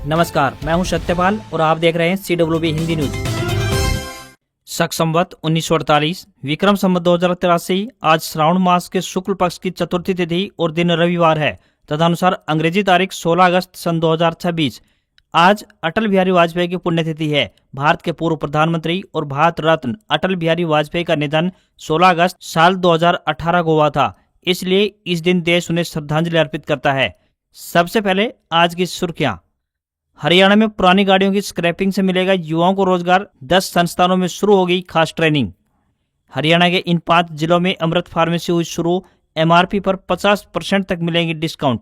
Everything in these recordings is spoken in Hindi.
नमस्कार, मैं हूं सत्यपाल और आप देख रहे हैं CWB हिंदी न्यूज। शक संवत 1948 विक्रम संवत 2083 आज श्रावण मास के शुक्ल पक्ष की चतुर्थी तिथि और दिन रविवार है। तदनुसार अंग्रेजी तारीख 16 अगस्त सन 2026। आज अटल बिहारी वाजपेयी की पुण्यतिथि है। भारत के पूर्व प्रधानमंत्री और भारत रत्न अटल बिहारी वाजपेयी का निधन 16 अगस्त साल 2018 को हुआ था, इसलिए इस दिन देश उन्हें श्रद्धांजलि अर्पित करता है। सबसे पहले आज की सुर्खियां। हरियाणा में पुरानी गाड़ियों की स्क्रैपिंग से मिलेगा युवाओं को रोजगार, 10 संस्थानों में शुरू होगी खास ट्रेनिंग। हरियाणा के इन 5 जिलों में अमृत फार्मेसी हुई शुरू, MRP पर 50% तक मिलेंगी डिस्काउंट।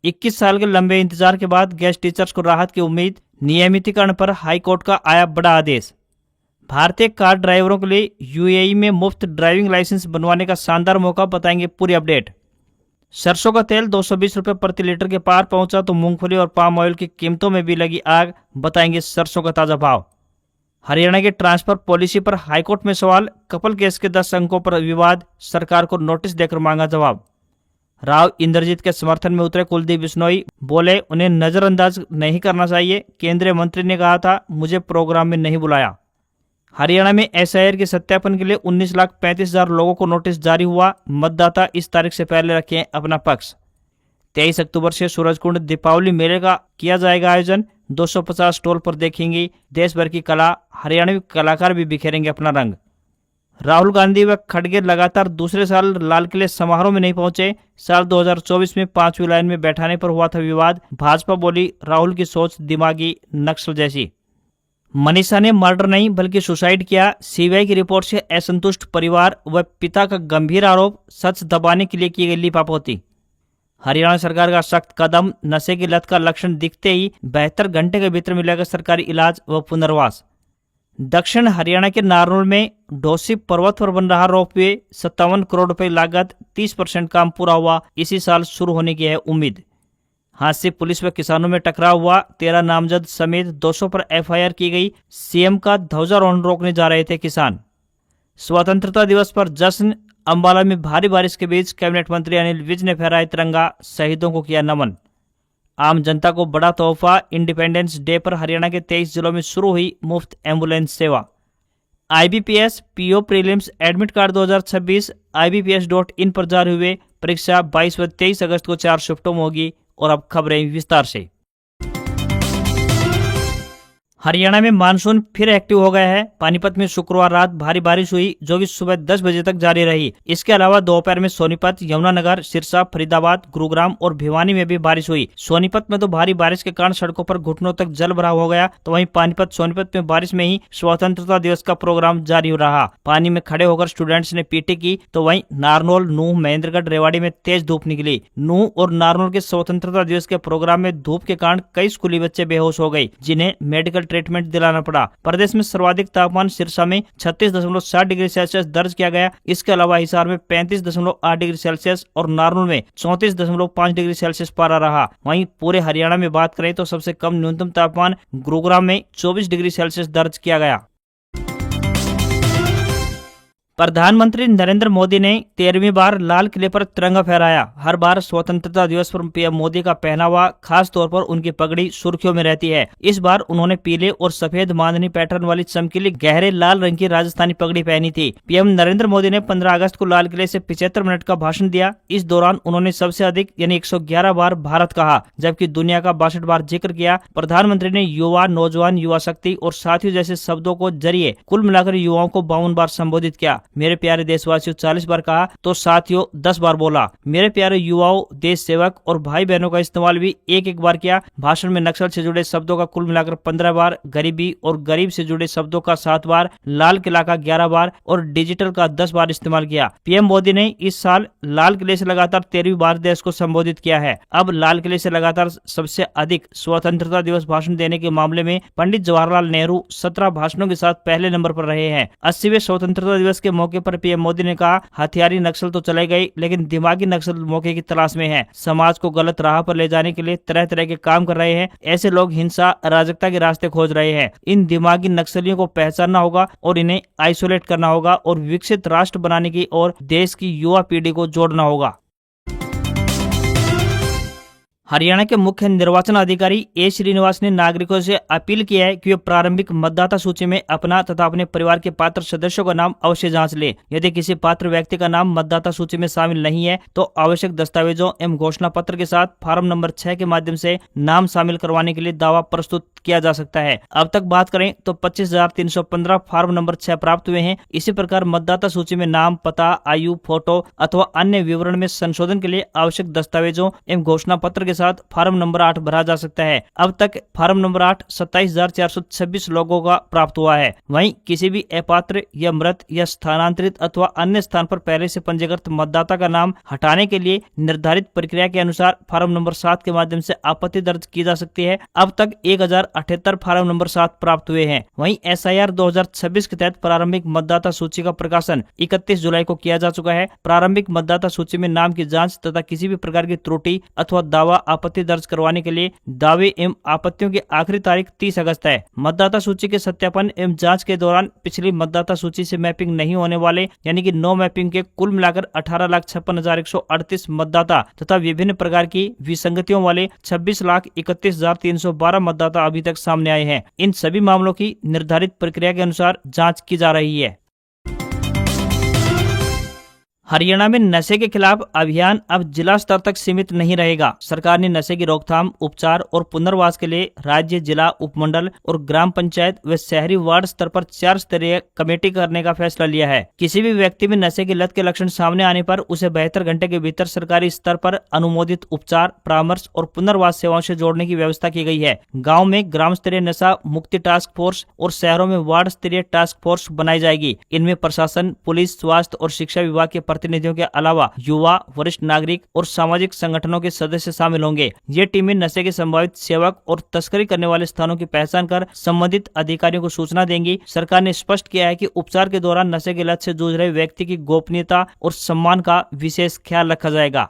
21 साल के लंबे इंतजार के बाद गेस्ट टीचर्स को राहत की उम्मीद, नियमितीकरण पर हाईकोर्ट का आया बड़ा आदेश। भारतीय कार ड्राइवरों के लिए UAE में मुफ्त ड्राइविंग लाइसेंस बनवाने का शानदार मौका, बताएंगे पूरी अपडेट। सरसों का तेल 220 रुपये प्रति लीटर के पार पहुंचा तो मूंगफली और पाम ऑयल की कीमतों में भी लगी आग, बताएंगे सरसों का ताजा भाव। हरियाणा के ट्रांसफर पॉलिसी पर हाईकोर्ट में सवाल, कपल केस के 10 अंकों पर विवाद, सरकार को नोटिस देकर मांगा जवाब। राव इंद्रजीत के समर्थन में उतरे कुलदीप बिश्नोई, बोले उन्हें नजरअंदाज नहीं करना चाहिए। केंद्रीय मंत्री ने कहा था मुझे प्रोग्राम में नहीं बुलाया। हरियाणा में SIR के सत्यापन के लिए 19,35,000 लोगों को नोटिस जारी हुआ। मतदाता इस तारीख से पहले रखें अपना पक्ष। 23 अक्टूबर से सूरजकुंड दीपावली मेले का किया जाएगा आयोजन। 250 स्टॉल पर देखेंगी देश भर की कला, हरियाणवी कलाकार भी बिखेरेंगे अपना रंग। राहुल गांधी व खड़गे लगातार दूसरे साल लाल किले समारोह में नहीं पहुंचे। साल 2024 में 5वीं लाइन में बैठाने पर हुआ था विवाद। भाजपा बोली राहुल की सोच दिमागी नक्सल जैसी। मनीषा ने मर्डर नहीं बल्कि सुसाइड किया, CBI की रिपोर्ट से असंतुष्ट परिवार व पिता का गंभीर आरोप, सच दबाने के लिए की गई लीपापोती। हरियाणा सरकार का सख्त कदम, नशे की लत का लक्षण दिखते ही 72 घंटे के भीतर मिलेगा सरकारी इलाज व पुनर्वास। दक्षिण हरियाणा के नारनौल में ढोसी पर्वत पर बन रहा रोपवे, 57 करोड़ रुपए लागत, 30% काम पूरा हुआ, इसी साल शुरू होने की है उम्मीद। हादसे पुलिस व किसानों में टकराव हुआ, 13 नामजद समेत 200 पर FIR की गई। CM का ध्वजारोहण रोकने जा रहे थे किसान। स्वतंत्रता दिवस पर जश्न, अंबाला में भारी बारिश के बीच कैबिनेट मंत्री अनिल विज ने फहराया तिरंगा, शहीदों को किया नमन। आम जनता को बड़ा तोहफा, इंडिपेंडेंस डे पर हरियाणा के 23 जिलों में शुरू हुई मुफ्त एम्बुलेंस सेवा। IBPS PO prelims admit card 2026 IBPS.in पर जारी हुए। परीक्षा 22 व 23 अगस्त को 4 शिफ्टों में होगी। और अब खबरें विस्तार से। हरियाणा में मानसून फिर एक्टिव हो गया है। पानीपत में शुक्रवार रात भारी बारिश हुई जो कि सुबह 10 बजे तक जारी रही। इसके अलावा दोपहर में सोनीपत, यमुनानगर, सिरसा, फरीदाबाद, गुरुग्राम और भिवानी में भी बारिश हुई। सोनीपत में तो भारी बारिश के कारण सड़कों पर घुटनों तक जल भराव हो गया, तो वहीं पानीपत सोनीपत में बारिश में ही स्वतंत्रता दिवस का प्रोग्राम जारी रहा। पानी में खड़े होकर स्टूडेंट्स ने पीटी की, तो वहीं नारनौल, नूह, महेंद्रगढ़, रेवाड़ी में तेज धूप निकली। नूह और नारनौल के स्वतंत्रता दिवस के प्रोग्राम में धूप के कारण कई स्कूली बच्चे बेहोश हो गए, जिन्हें मेडिकल ट्रीटमेंट दिलाना पड़ा। प्रदेश में सर्वाधिक तापमान सिरसा में 36.7 डिग्री सेल्सियस दर्ज किया गया। इसके अलावा हिसार में 35.8 डिग्री सेल्सियस और नारनौल में 34.5 डिग्री सेल्सियस पारा रहा। वहीं पूरे हरियाणा में बात करें तो सबसे कम न्यूनतम तापमान गुरुग्राम में 24 डिग्री सेल्सियस दर्ज किया गया। प्रधानमंत्री नरेंद्र मोदी ने 13वीं बार लाल किले पर तिरंगा फहराया। हर बार स्वतंत्रता दिवस पर PM मोदी का पहनावा, खास तौर पर उनकी पगड़ी सुर्खियों में रहती है। इस बार उन्होंने पीले और सफेद मांदनी पैटर्न वाली चमकीली गहरे लाल रंग की राजस्थानी पगड़ी पहनी थी। PM नरेंद्र मोदी ने 15 अगस्त को लाल किले से 75 मिनट का भाषण दिया। इस दौरान उन्होंने सबसे अधिक यानी 111 बार भारत कहा, जबकि दुनिया का 62 बार जिक्र किया। प्रधानमंत्री ने युवा, नौजवान, युवा शक्ति और साथियों जैसे शब्दों को जरिए कुल मिलाकर युवाओं को 52 बार संबोधित किया। मेरे प्यारे देशवासियों 40 बार कहा तो साथियों 10 बार बोला। मेरे प्यारे युवाओं, देश सेवक और भाई बहनों का इस्तेमाल भी एक बार किया। भाषण में नक्सल से जुड़े शब्दों का कुल मिलाकर 15 बार, गरीबी और गरीब से जुड़े शब्दों का 7 बार, लाल किला का 11 बार और डिजिटल का 10 बार इस्तेमाल किया। PM मोदी ने इस साल लाल किले से लगातार 13वीं बार देश को संबोधित किया है। अब लाल किले से लगातार सबसे अधिक स्वतंत्रता दिवस भाषण देने के मामले में पंडित जवाहरलाल नेहरू 17 भाषणों के साथ पहले नंबर पर रहे हैं। 80वें स्वतंत्रता दिवस के मौके पर PM मोदी ने कहा, हथियारी नक्सल तो चले गए लेकिन दिमागी नक्सल मौके की तलाश में है। समाज को गलत राह पर ले जाने के लिए तरह तरह के काम कर रहे हैं। ऐसे लोग हिंसा, अराजकता के रास्ते खोज रहे हैं। इन दिमागी नक्सलियों को पहचानना होगा और इन्हें आइसोलेट करना होगा और विकसित राष्ट्र बनाने की और देश की युवा पीढ़ी को जोड़ना होगा। हरियाणा के मुख्य निर्वाचन अधिकारी ए श्रीनिवास ने नागरिकों से अपील किया है कि वे प्रारंभिक मतदाता सूची में अपना तथा अपने परिवार के पात्र सदस्यों का नाम अवश्य जांच ले। यदि किसी पात्र व्यक्ति का नाम मतदाता सूची में शामिल नहीं है तो आवश्यक दस्तावेजों एवं घोषणा पत्र के साथ फॉर्म नंबर 6 के माध्यम से नाम शामिल करवाने के लिए दावा प्रस्तुत किया जा सकता है। अब तक बात करें तो 25,315 फॉर्म नंबर 6 प्राप्त हुए हैं। इसी प्रकार मतदाता सूची में नाम, पता, आयु, फोटो अथवा अन्य विवरण में संशोधन के लिए आवश्यक दस्तावेजों एवं घोषणा पत्र के साथ फॉर्म नंबर 8 भरा जा सकता है। अब तक फॉर्म नंबर 8 27,426 लोगों का प्राप्त हुआ है। वहीं किसी भी अपात्र या मृत या स्थानांतरित अथवा अन्य स्थान पर पहले से पंजीकृत मतदाता का नाम हटाने के लिए निर्धारित प्रक्रिया के अनुसार फॉर्म नंबर 7 के माध्यम से आपत्ति दर्ज की जा सकती है। अब तक 1078 फॉर्म नंबर 7 प्राप्त हुए हैं। वहीं SIR 2026 के तहत प्रारंभिक मतदाता सूची का प्रकाशन 31 जुलाई को किया जा चुका है। प्रारंभिक मतदाता सूची में नाम की जांच तथा किसी भी प्रकार की त्रुटि अथवा दावा, आपत्ति दर्ज करवाने के लिए दावे एवं आपत्तियों की आखिरी तारीख 30 अगस्त है। मतदाता सूची के सत्यापन एवं जांच के दौरान पिछली मतदाता सूची से मैपिंग नहीं होने वाले यानी कि नो मैपिंग के कुल मिलाकर 18,56,138 मतदाता तथा विभिन्न प्रकार की विसंगतियों वाले 26,31,312 मतदाता अभी तक सामने आए हैं। इन सभी मामलों की निर्धारित प्रक्रिया के अनुसार जांच की जा रही है। हरियाणा में नशे के खिलाफ अभियान अब जिला स्तर तक सीमित नहीं रहेगा। सरकार ने नशे की रोकथाम, उपचार और पुनर्वास के लिए राज्य, जिला, उपमंडल और ग्राम पंचायत व शहरी वार्ड स्तर पर 4 स्तरीय कमेटी करने का फैसला लिया है। किसी भी व्यक्ति में नशे की लत के लक्षण सामने आने पर उसे 72 घंटे के भीतर सरकारी स्तर पर अनुमोदित उपचार, परामर्श और पुनर्वास सेवाओं से जोड़ने की व्यवस्था की गई है। गाँव में ग्राम स्तरीय नशा मुक्ति टास्क फोर्स और शहरों में वार्ड स्तरीय टास्क फोर्स बनाई जाएगी। इनमें प्रशासन, पुलिस, स्वास्थ्य और शिक्षा विभाग के प्रतिनिधियों के अलावा युवा, वरिष्ठ नागरिक और सामाजिक संगठनों के सदस्य शामिल होंगे। ये टीमें नशे के संभावित सेवक और तस्करी करने वाले स्थानों की पहचान कर संबंधित अधिकारियों को सूचना देंगी। सरकार ने स्पष्ट किया है कि उपचार के दौरान नशे की लत से जूझ रहे व्यक्ति की गोपनीयता और सम्मान का विशेष ख्याल रखा जाएगा।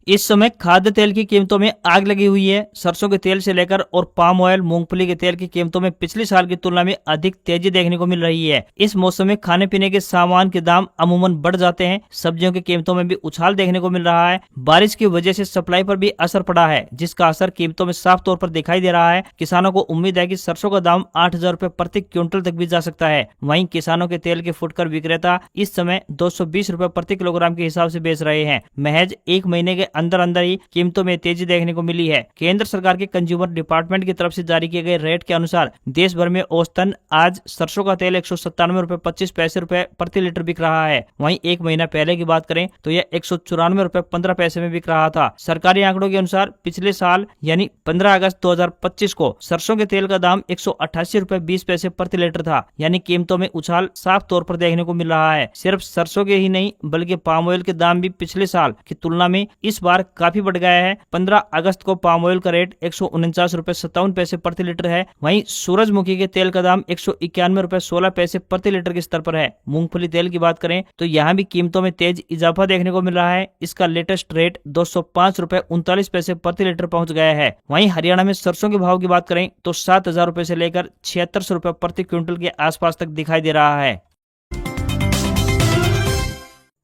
इस समय खाद्य तेल की कीमतों में आग लगी हुई है। सरसों के तेल से लेकर और पाम ऑयल, मूंगफली के तेल की कीमतों में पिछले साल की तुलना में अधिक तेजी देखने को मिल रही है। इस मौसम में खाने पीने के सामान के दाम अमूमन बढ़ जाते हैं। सब्जियों की कीमतों में भी उछाल देखने को मिल रहा है। बारिश की वजह से सप्लाई पर भी असर पड़ा है, जिसका असर कीमतों में साफ तौर पर दिखाई दे रहा है। किसानों को उम्मीद है कि सरसों का दाम 8,000 रुपए प्रति क्विंटल तक भी जा सकता है। वहीं किसानों के तेल के फुटकर विक्रेता इस समय 220 रुपए प्रति किलोग्राम के हिसाब से बेच रहे हैं। महज एक महीने के अंदर अंदर ही कीमतों में तेजी देखने को मिली है। केंद्र सरकार के कंज्यूमर डिपार्टमेंट की तरफ से जारी किए गए रेट के अनुसार देश भर में औसतन आज सरसों का तेल 197 रुपए 25 पैसे प्रति लीटर बिक रहा है। वहीं एक महीना पहले की बात करें तो यह 194 रुपए 15 पैसे में बिक रहा था। सरकारी आंकड़ों के अनुसार पिछले साल यानी 15 अगस्त 2025 को सरसों के तेल का दाम 188 रुपए 20 पैसे प्रति लीटर था। यानी कीमतों में उछाल साफ तौर पर देखने को मिल रहा है। सिर्फ सरसों के ही नहीं बल्कि पाम ऑयल के दाम भी पिछले साल की तुलना में इस बार काफी बढ़ गया है। 15 अगस्त को पाम ऑयल का रेट 149 रुपए 57 पैसे प्रति लीटर है। वहीं सूरजमुखी के तेल का दाम 191 रुपए 16 पैसे प्रति लीटर के स्तर पर है। मूंगफली तेल की बात करें तो यहाँ भी कीमतों में तेज इजाफा देखने को मिल रहा है। इसका लेटेस्ट रेट 205 रुपए 39 पैसे प्रति लीटर पहुंच गया है। वहीं हरियाणा में सरसों के भाव की बात करें तो 7,000 रुपए से लेकर 7600 रुपए प्रति क्विंटल के आसपास तक दिखाई दे रहा है।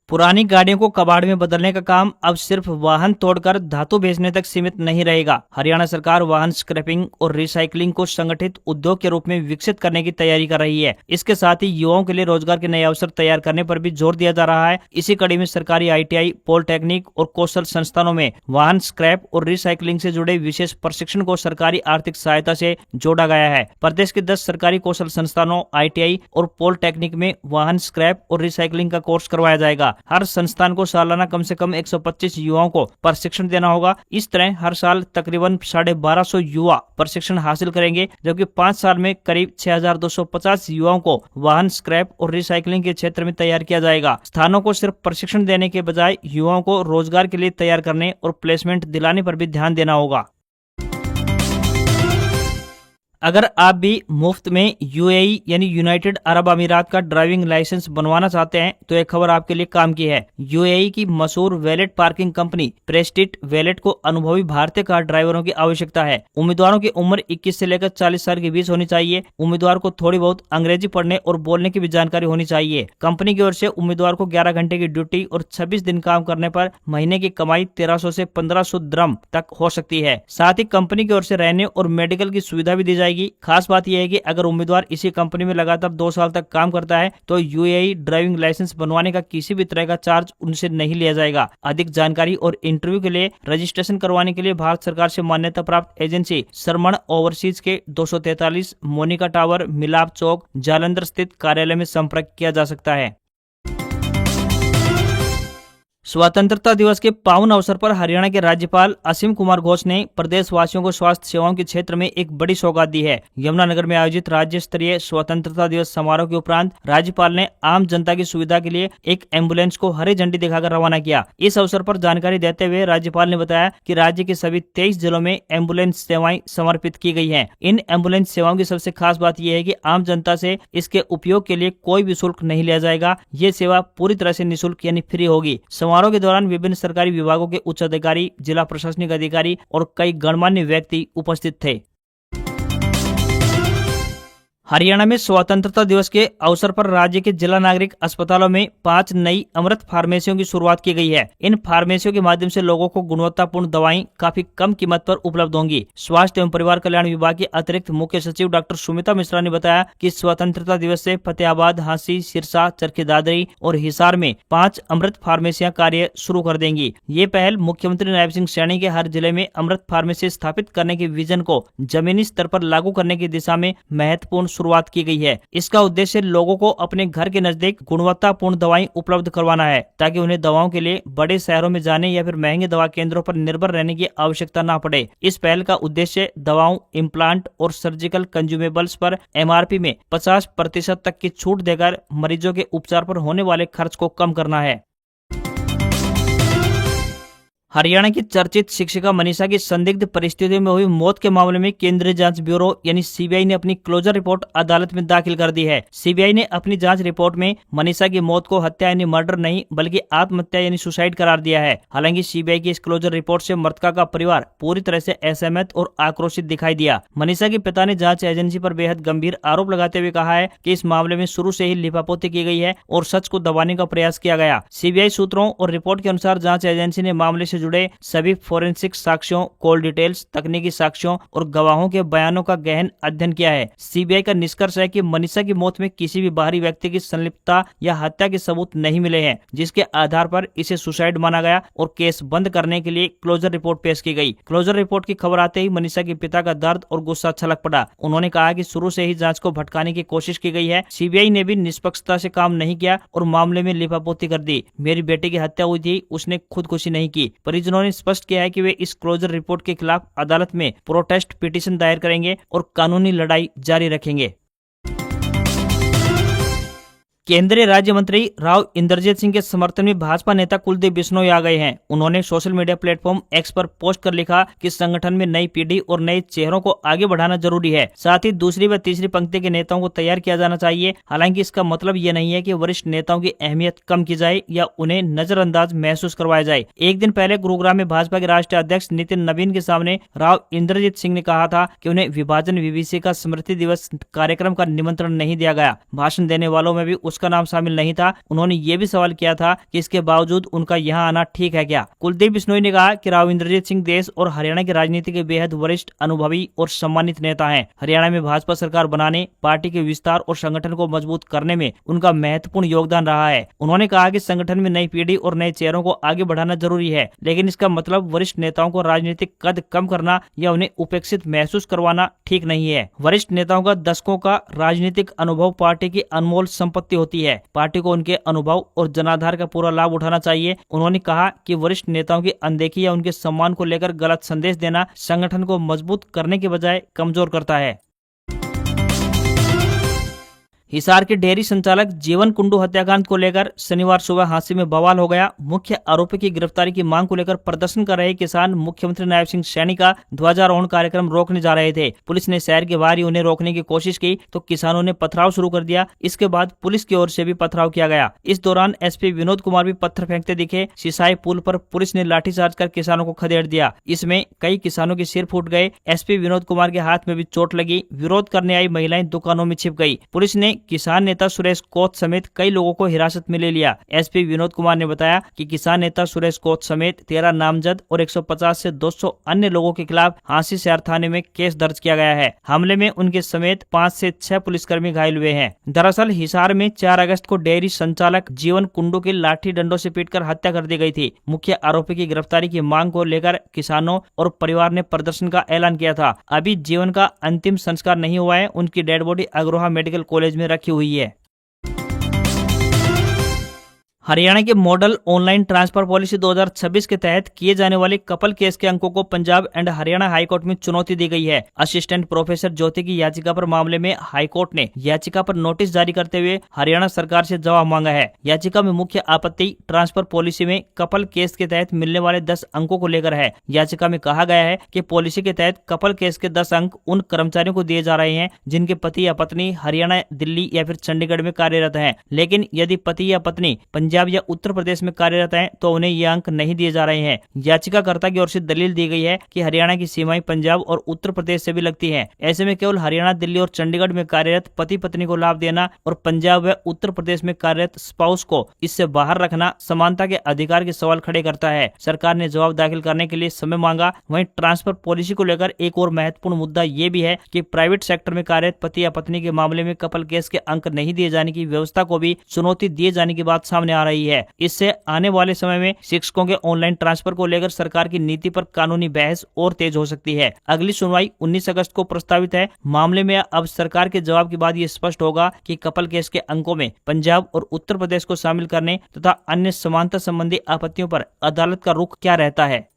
पुरानी गाड़ियों को कबाड़ में बदलने का काम अब सिर्फ वाहन तोड़कर धातु बेचने तक सीमित नहीं रहेगा। हरियाणा सरकार वाहन स्क्रैपिंग और रिसाइकलिंग को संगठित उद्योग के रूप में विकसित करने की तैयारी कर रही है। इसके साथ ही युवाओं के लिए रोजगार के नए अवसर तैयार करने पर भी जोर दिया जा रहा है। इसी कड़ी में सरकारी ITI, पॉलिटेक्निक और कौशल संस्थानों में वाहन स्क्रैप और रिसाइकलिंग से जुड़े विशेष प्रशिक्षण को सरकारी आर्थिक सहायता से जोड़ा गया है। प्रदेश के 10 सरकारी कौशल संस्थानों ITI और पॉलिटेक्निक में वाहन स्क्रैप और रिसाइकलिंग का कोर्स करवाया जाएगा। हर संस्थान को सालाना कम से कम 125 युवाओं को प्रशिक्षण देना होगा। इस तरह हर साल तकरीबन 1250 युवा प्रशिक्षण हासिल करेंगे, जबकि 5 साल में करीब 6250 युवाओं को वाहन स्क्रैप और रिसाइकलिंग के क्षेत्र में तैयार किया जाएगा। स्थानों को सिर्फ प्रशिक्षण देने के बजाय युवाओं को रोजगार के लिए तैयार करने और प्लेसमेंट दिलाने पर भी ध्यान देना होगा। अगर आप भी मुफ्त में यूएई यानी यूनाइटेड अरब अमीरात का ड्राइविंग लाइसेंस बनवाना चाहते हैं तो एक खबर आपके लिए काम की है। यूएई की मशहूर valet parking company prestige wallet को अनुभवी भारतीय कार ड्राइवरों की आवश्यकता है। उम्मीदवारों की उम्र 21 से लेकर 40 साल के बीच होनी चाहिए। उम्मीदवार को थोड़ी बहुत अंग्रेजी पढ़ने और बोलने की भी जानकारी होनी चाहिए। कंपनी की ओर से उम्मीदवार को 11 घंटे की ड्यूटी और 26 दिन काम करने पर महीने की कमाई 1300 से 1500 द्रम तक हो सकती है। साथ ही कंपनी की ओर से रहने और मेडिकल की सुविधा भी दी जाएगी। खास बात यह है कि अगर उम्मीदवार इसी कंपनी में लगातार 2 साल तक काम करता है तो यूएई ड्राइविंग लाइसेंस बनवाने का किसी भी तरह का चार्ज उनसे नहीं लिया जाएगा। अधिक जानकारी और इंटरव्यू के लिए रजिस्ट्रेशन करवाने के लिए भारत सरकार से मान्यता प्राप्त एजेंसी सरमण ओवरसीज के 243 मोनिका टावर, मिलाप चौक, जालंधर स्थित कार्यालय में संपर्क किया जा सकता है। स्वतंत्रता दिवस के पावन अवसर पर हरियाणा के राज्यपाल असीम कुमार घोष ने प्रदेशवासियों को स्वास्थ्य सेवाओं के क्षेत्र में एक बड़ी सौगात दी है। यमुनानगर में आयोजित राज्य स्तरीय स्वतंत्रता दिवस समारोह के उपरांत राज्यपाल ने आम जनता की सुविधा के लिए एक एम्बुलेंस को हरी झंडी दिखाकर रवाना किया। इस अवसर पर जानकारी देते हुए राज्यपाल ने बताया कि राज्य के सभी 23 जिलों में एम्बुलेंस सेवाएं समर्पित की गई है। इन एम्बुलेंस सेवाओं की सबसे खास बात यह है कि आम जनता से इसके उपयोग के लिए कोई भी शुल्क नहीं लिया जाएगा। ये सेवा पूरी तरह से निःशुल्क यानी फ्री होगी। समारोह के दौरान विभिन्न सरकारी विभागों के उच्च अधिकारी, जिला प्रशासनिक अधिकारी और कई गणमान्य व्यक्ति उपस्थित थे। हरियाणा में स्वतंत्रता दिवस के अवसर पर राज्य के जिला नागरिक अस्पतालों में 5 नई अमृत फार्मेसियों की शुरुआत की गई है। इन फार्मेसियों के माध्यम से लोगों को गुणवत्तापूर्ण दवाएं काफी कम कीमत पर उपलब्ध होंगी। स्वास्थ्य एवं परिवार कल्याण विभाग के अतिरिक्त मुख्य सचिव डॉक्टर सुमिता मिश्रा ने बताया कि स्वतंत्रता दिवस से फतेहाबाद, हांसी, सिरसा, चरखी दादरी और हिसार में 5 अमृत फार्मेसियां कार्य शुरू कर देंगी। ये पहल मुख्यमंत्री नायब सिंह सैनी के हर जिले में अमृत फार्मेसी स्थापित करने के विजन को जमीनी स्तर पर लागू करने की दिशा में महत्वपूर्ण शुरुआत की गई है। इसका उद्देश्य लोगों को अपने घर के नजदीक गुणवत्तापूर्ण दवाएं उपलब्ध करवाना है ताकि उन्हें दवाओं के लिए बड़े शहरों में जाने या फिर महंगे दवा केंद्रों पर निर्भर रहने की आवश्यकता न पड़े। इस पहल का उद्देश्य दवाओं, इम्प्लांट और सर्जिकल कंज्यूमेबल्स पर एमआरपी में 50% तक की छूट देकर मरीजों के उपचार पर होने वाले खर्च को कम करना है। हरियाणा की चर्चित शिक्षिका मनीषा की संदिग्ध परिस्थितियों में हुई मौत के मामले में केंद्रीय जांच ब्यूरो यानी सीबीआई ने अपनी क्लोजर रिपोर्ट अदालत में दाखिल कर दी है। सीबीआई ने अपनी जांच रिपोर्ट में मनीषा की मौत को हत्या यानी मर्डर नहीं बल्कि आत्महत्या यानी सुसाइड करार दिया है। हालांकि सीबीआई की इस क्लोजर रिपोर्ट से मृतका का परिवार पूरी तरह से असहमत और आक्रोशित दिखाई दिया। मनीषा के पिता ने जांच एजेंसी पर बेहद गंभीर आरोप लगाते हुए कहा है कि इस मामले में शुरू से ही लिपापोती की गई है और सच को दबाने का प्रयास किया गया। सीबीआई सूत्रों और रिपोर्ट के अनुसार जांच एजेंसी ने मामले से जुड़े सभी फोरेंसिक साक्ष्यों, कॉल डिटेल्स, तकनीकी साक्ष्यों और गवाहों के बयानों का गहन अध्ययन किया है। सीबीआई का निष्कर्ष है कि मनीषा की मौत में किसी भी बाहरी व्यक्ति की संलिप्तता या हत्या के सबूत नहीं मिले हैं, जिसके आधार पर इसे सुसाइड माना गया और केस बंद करने के लिए क्लोजर रिपोर्ट पेश की गई। क्लोजर रिपोर्ट की खबर आते ही मनीषा के पिता का दर्द और गुस्सा छलक पड़ा। उन्होंने कहा कि शुरू से ही जांच को भटकाने की कोशिश की गई है। सीबीआई ने भी निष्पक्षता से काम नहीं किया और मामले में लिपापोती कर दी। मेरी बेटी की हत्या हुई थी, उसने खुदकुशी नहीं की। परिजनों ने स्पष्ट किया है कि वे इस क्लोजर रिपोर्ट के खिलाफ अदालत में प्रोटेस्ट पिटीशन दायर करेंगे और कानूनी लड़ाई जारी रखेंगे। केंद्रीय राज्य मंत्री राव इंद्रजीत सिंह के समर्थन में भाजपा नेता कुलदीप बिश्नोई आ गए हैं। उन्होंने सोशल मीडिया प्लेटफॉर्म एक्स पर पोस्ट कर लिखा कि संगठन में नई पीढ़ी और नए चेहरों को आगे बढ़ाना जरूरी है। साथ ही दूसरी व तीसरी पंक्ति के नेताओं को तैयार किया जाना चाहिए। हालांकि इसका मतलब ये नहीं है कि वरिष्ठ नेताओं की अहमियत कम की जाए या उन्हें नजरअंदाज महसूस करवाया जाए। एक दिन पहले गुरुग्राम में भाजपा के राष्ट्रीय अध्यक्ष नितिन नवीन के सामने राव इंद्रजीत सिंह ने कहा था कि उन्हें विभाजन विभीषिका का स्मृति दिवस कार्यक्रम का निमंत्रण नहीं दिया गया। भाषण देने वालों में भी उसका नाम शामिल नहीं था। उन्होंने ये भी सवाल किया था कि इसके बावजूद उनका यहाँ आना ठीक है क्या। कुलदीप बिश्नोई ने कहा कि राव इंद्रजीत सिंह देश और हरियाणा की राजनीति के बेहद वरिष्ठ, अनुभवी और सम्मानित नेता हैं। हरियाणा में भाजपा सरकार बनाने, पार्टी के विस्तार और संगठन को मजबूत करने में उनका महत्वपूर्ण योगदान रहा है। उन्होंने कहा कि संगठन में नई पीढ़ी और नए चेहरों को आगे बढ़ाना जरूरी है, लेकिन इसका मतलब वरिष्ठ नेताओं को राजनीतिक कद कम करना या उन्हें उपेक्षित महसूस करवाना ठीक नहीं है। वरिष्ठ नेताओं का दशकों का राजनीतिक अनुभव पार्टी की अनमोल संपत्ति होती है। पार्टी को उनके अनुभव और जनाधार का पूरा लाभ उठाना चाहिए। उन्होंने कहा कि वरिष्ठ नेताओं की अनदेखी या उनके सम्मान को लेकर गलत संदेश देना संगठन को मजबूत करने के बजाय कमजोर करता है। हिसार के डेयरी संचालक जीवन कुंडू हत्याकांड को लेकर शनिवार सुबह हांसी में बवाल हो गया। मुख्य आरोपी की गिरफ्तारी की मांग को लेकर प्रदर्शन कर रहे किसान मुख्यमंत्री नायब सिंह सैनी का ध्वजारोहण कार्यक्रम रोकने जा रहे थे। पुलिस ने शहर के बाहर ही उन्हें रोकने की कोशिश की तो किसानों ने पथराव शुरू कर दिया। इसके बाद पुलिस की ओर से भी पथराव किया गया। इस दौरान एसपी विनोद कुमार भी पत्थर फेंकते दिखे। सिसाई पुल पर पुलिस ने लाठीचार्ज कर किसानों को खदेड़ दिया। इसमें कई किसानों के सिर फूट गए। एसपी विनोद कुमार के हाथ में भी चोट लगी। विरोध करने आई महिलाएं दुकानों में छिप गई। पुलिस ने किसान नेता सुरेश कोत समेत कई लोगों को हिरासत में ले लिया। एसपी विनोद कुमार ने बताया कि किसान नेता सुरेश कोत समेत 13 नामजद और 150 से 200 अन्य लोगों के खिलाफ हांसी शहर थाने में केस दर्ज किया गया है। हमले में उनके समेत 5 से 6 पुलिसकर्मी घायल हुए हैं। दरअसल हिसार में 4 अगस्त को डेयरी संचालक जीवन कुंडू की लाठी डंडों से पीटकर हत्या कर दी गई थी। मुख्य आरोपी की गिरफ्तारी की मांग को लेकर किसानों और परिवार ने प्रदर्शन का ऐलान किया था। अभी जीवन का अंतिम संस्कार नहीं हुआ है। उनकी dead body Agroha medical college में रखी हुई है। हरियाणा के मॉडल ऑनलाइन ट्रांसफर पॉलिसी 2026 के तहत किए जाने वाले कपल केस के अंकों को पंजाब एंड हरियाणा हाईकोर्ट में चुनौती दी गई है। असिस्टेंट प्रोफेसर ज्योति की याचिका पर मामले में हाईकोर्ट ने याचिका पर नोटिस जारी करते हुए हरियाणा सरकार से जवाब मांगा है। याचिका में मुख्य आपत्ति ट्रांसफर पॉलिसी में कपल केस के तहत मिलने वाले 10 अंकों को लेकर है। याचिका में कहा गया है कि पॉलिसी के तहत कपल केस के 10 अंक उन कर्मचारियों को दिए जा रहे हैं जिनके पति या पत्नी हरियाणा, दिल्ली या फिर चंडीगढ़ में कार्यरत हैं। लेकिन यदि पति या पत्नी पंजाब या उत्तर प्रदेश में कार्यरत हैं तो उन्हें ये अंक नहीं दिए जा रहे हैं। याचिकाकर्ता की ओर से दलील दी गई है कि हरियाणा की सीमाएं पंजाब और उत्तर प्रदेश से भी लगती हैं। ऐसे में केवल हरियाणा, दिल्ली और चंडीगढ़ में कार्यरत पति पत्नी को लाभ देना और पंजाब व उत्तर प्रदेश में कार्यरत स्पाउस को इससे बाहर रखना समानता के अधिकार के सवाल खड़े करता है। सरकार ने जवाब दाखिल करने के लिए समय मांगा। वहीं ट्रांसफर पॉलिसी को लेकर एक और महत्वपूर्ण मुद्दा ये भी है कि प्राइवेट सेक्टर में कार्यरत पति या पत्नी के मामले में कपल केस के अंक नहीं दिए जाने की व्यवस्था को भी चुनौती दिए जाने की बात सामने आ रही है। इससे आने वाले समय में शिक्षकों के ऑनलाइन ट्रांसफर को लेकर सरकार की नीति पर कानूनी बहस और तेज हो सकती है। अगली सुनवाई 19 अगस्त को प्रस्तावित है। मामले में अब सरकार के जवाब के बाद ये स्पष्ट होगा कि कपल केस के अंकों में पंजाब और उत्तर प्रदेश को शामिल करने तथा अन्य समानता संबंधी आपत्तियों पर अदालत का रुख क्या रहता है।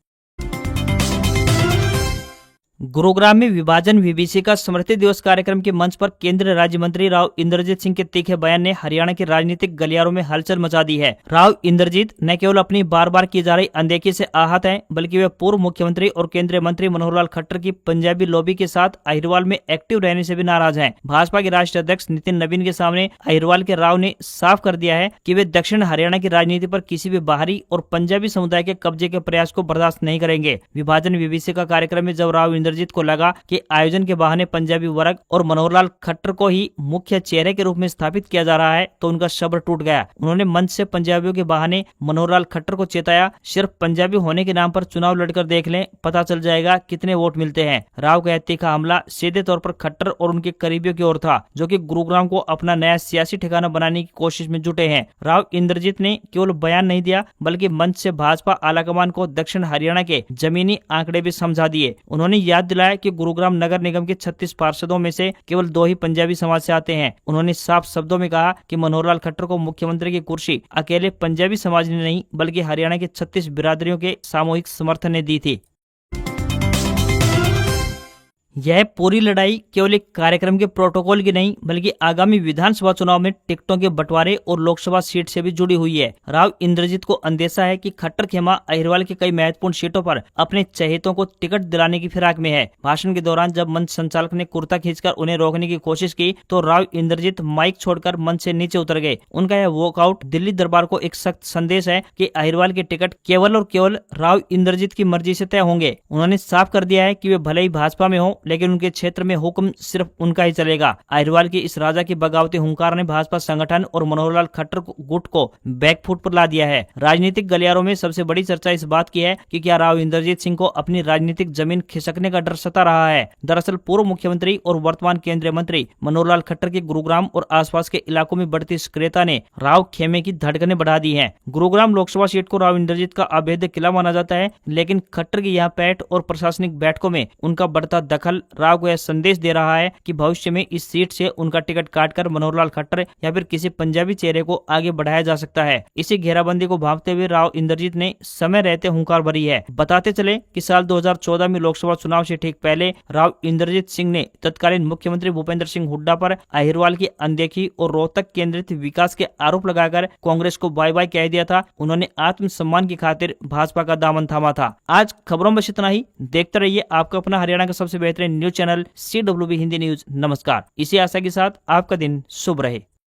गुरुग्राम में विभाजन विभीषिका स्मृति दिवस कार्यक्रम के मंच पर केंद्रीय राज्य मंत्री राव इंद्रजीत सिंह के तीखे बयान ने हरियाणा के राजनीतिक गलियारों में हलचल मचा दी है। राव इंद्रजीत न केवल अपनी बार बार की जा रही अनदेखी से आहत हैं, बल्कि वे पूर्व मुख्यमंत्री और केंद्रीय मंत्री मनोहर लाल खट्टर की पंजाबी लॉबी के साथ अहिरवाल में एक्टिव रहने से भी नाराज हैं। भाजपा के राष्ट्रीय अध्यक्ष नितिन नवीन के सामने अहिरवाल के राव ने साफ कर दिया है कि वे दक्षिण हरियाणा की राजनीति पर किसी भी बाहरी और पंजाबी समुदाय के कब्जे के प्रयास को बर्दाश्त नहीं करेंगे। विभाजन विभीषिका कार्यक्रम में जब राव इंद्रजीत को लगा कि आयोजन के बहाने पंजाबी वर्ग और मनोहर लाल खट्टर को ही मुख्य चेहरे के रूप में स्थापित किया जा रहा है तो उनका सब्र टूट गया। उन्होंने मंच से पंजाबियों के बहाने मनोहर लाल खट्टर को चेताया, सिर्फ पंजाबी होने के नाम पर चुनाव लड़कर देख लें, पता चल जाएगा कितने वोट मिलते हैं। राव का तीखा हमला सीधे तौर पर खट्टर और उनके करीबियों की ओर था, जो कि गुरुग्राम को अपना नया सियासी ठिकाना बनाने की कोशिश में जुटे हैं। राव इंद्रजीत ने केवल बयान नहीं दिया, बल्कि मंच से भाजपा आलाकमान को दक्षिण हरियाणा के जमीनी आंकड़े भी समझा दिए। उन्होंने याद दिलाया कि गुरुग्राम नगर निगम के 36 पार्षदों में से केवल 2 ही पंजाबी समाज से आते हैं। उन्होंने साफ शब्दों में कहा कि मनोहर लाल खट्टर को मुख्यमंत्री की कुर्सी अकेले पंजाबी समाज ने नहीं, बल्कि हरियाणा के 36 बिरादरियों के सामूहिक समर्थन ने दी थी। यह पूरी लड़ाई केवल एक कार्यक्रम के प्रोटोकॉल की नहीं, बल्कि आगामी विधानसभा चुनाव में टिकटों के बंटवारे और लोकसभा सीट से भी जुड़ी हुई है। राव इंद्रजीत को अंदेशा है कि खट्टर खेमा अहिरवाल की कई महत्वपूर्ण सीटों पर अपने चहेतों को टिकट दिलाने की फिराक में है। भाषण के दौरान जब मंच संचालक ने कुर्ता खींचकर उन्हें रोकने की कोशिश की तो राव इंद्रजीत माइक छोड़कर मंच से नीचे उतर गए। उनका यह वॉकआउट दिल्ली दरबार को एक सख्त संदेश है कि अहिरवाल के टिकट केवल और केवल राव इंद्रजीत की मर्जी से तय होंगे। उन्होंने साफ कर दिया है कि वे भले ही भाजपा में हो, लेकिन उनके क्षेत्र में हुक्म सिर्फ उनका ही चलेगा। अहिरवाल की इस राजा की बगावती हुंकार ने भाजपा संगठन और मनोहर लाल खट्टर गुट को बैकफुट पर ला दिया है। राजनीतिक गलियारों में सबसे बड़ी चर्चा इस बात की है कि क्या राव इंद्रजीत सिंह को अपनी राजनीतिक जमीन खिसकने का डर सता रहा है। दरअसल पूर्व मुख्यमंत्री और वर्तमान केंद्रीय मंत्री मनोहर लाल खट्टर की गुरुग्राम और आसपास के इलाकों में बढ़ती सक्रियता ने राव खेमे की धड़कनें बढ़ा दी है। गुरुग्राम लोकसभा सीट को राव इंद्रजीत का अभेद्य किला माना जाता है, लेकिन खट्टर की यहाँ पैठ और प्रशासनिक बैठकों में उनका बढ़ता दखल रामफल राव को यह संदेश दे रहा है कि भविष्य में इस सीट से उनका टिकट काटकर मनोहर लाल खट्टर या फिर किसी पंजाबी चेहरे को आगे बढ़ाया जा सकता है। इसी घेराबंदी को भांपते हुए राव इंद्रजीत ने समय रहते हुंकार भरी है। बताते चले कि साल 2014 में लोकसभा चुनाव से ठीक पहले राव इंद्रजीत सिंह ने तत्कालीन मुख्यमंत्री भूपेंद्र सिंह हुड्डा पर अहिरवाल की अनदेखी और रोहतक केंद्रित विकास के आरोप लगाकर कांग्रेस को बाय बाय कह दिया था। उन्होंने आत्मसम्मान की खातिर भाजपा का दामन थामा था। आज खबरों में इतना ही। देखते रहिए आपका अपना हरियाणा का सबसे बेहतरीन news channel CWB Hindi news. नमस्कार। इसी आशा के साथ आपका दिन शुभ रहे।